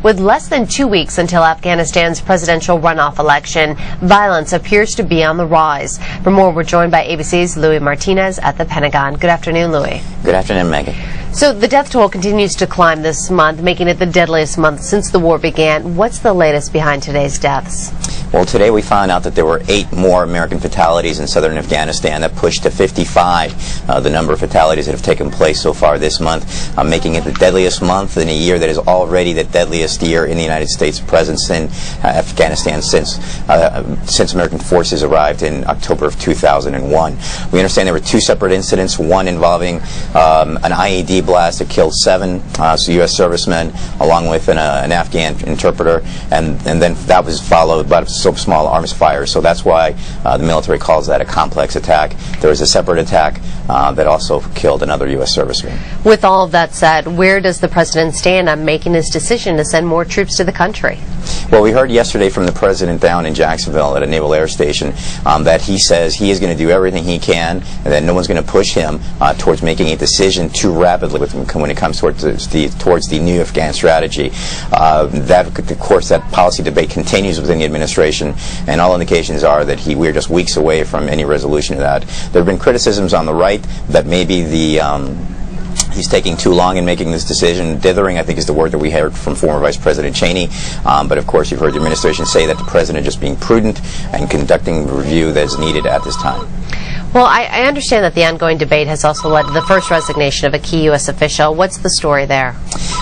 With less than 2 weeks until Afghanistan's presidential runoff election, violence appears to be on the rise. For more, we're joined by ABC's Louis Martinez at the Pentagon. Good afternoon, Louis. Good afternoon, Megan. So the death toll continues to climb this month, making it the deadliest month since the war began. What's the latest behind today's deaths? Well, today we found out that there were 8 more American fatalities in southern Afghanistan. That pushed to 55 the number of fatalities that have taken place so far this month, making it the deadliest month in a year that is already the deadliest year in the United States presence in Afghanistan since American forces arrived in October of 2001. We understand there were 2 separate incidents, one involving an IED blast that killed 7 U.S. servicemen along with an Afghan interpreter, and then that was followed by a small arms fire. So that's why the military calls that a complex attack. There was a separate attack that also killed another U.S. serviceman. With all of that said, where does the president stand on making his decision to send more troops to the country? Well, we heard yesterday from the president down in Jacksonville at a naval air station that he says he is going to do everything he can and that no one's going to push him towards making a decision too rapidly when it comes towards the new Afghan strategy. Of course, that policy debate continues within the administration, and all indications are that we're just weeks away from any resolution of that. There have been criticisms on the right that maybe he's taking too long in making this decision. Dithering, I think, is the word that we heard from former Vice President Cheney. But of course, you've heard the administration say that the president is just being prudent and conducting the review that is needed at this time. Well, I understand that the ongoing debate has also led to the first resignation of a key U.S. official. What's the story there?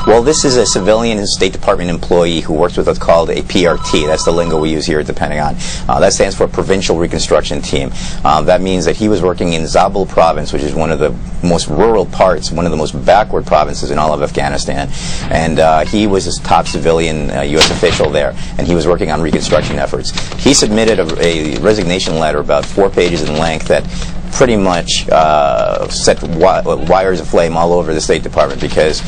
Well, this is a civilian State Department employee who works with what's called a PRT. That's the lingo we use here at the Pentagon. That stands for Provincial Reconstruction Team. That means that he was working in Zabul province, which is one of the most rural parts, one of the most backward provinces in all of Afghanistan. And he was a top civilian U.S. official there, and he was working on reconstruction efforts. He submitted a resignation letter about 4 pages in length that pretty much set wires aflame all over the State Department, because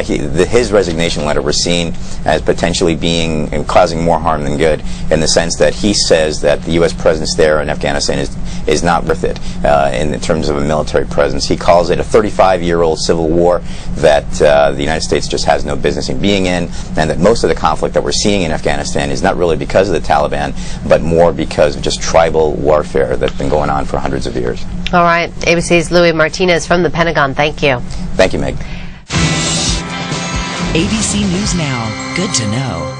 his resignation letter was seen as potentially being and causing more harm than good, in the sense that he says that the U.S. presence there in Afghanistan is not worth it in terms of a military presence. He calls it a 35-year-old civil war that the United States just has no business in being in, and that most of the conflict that we're seeing in Afghanistan is not really because of the Taliban, but more because of just tribal warfare that's been going on for hundreds of years. All right. ABC's Louis Martinez from the Pentagon. Thank you. Thank you, Meg. ABC News Now. Good to know.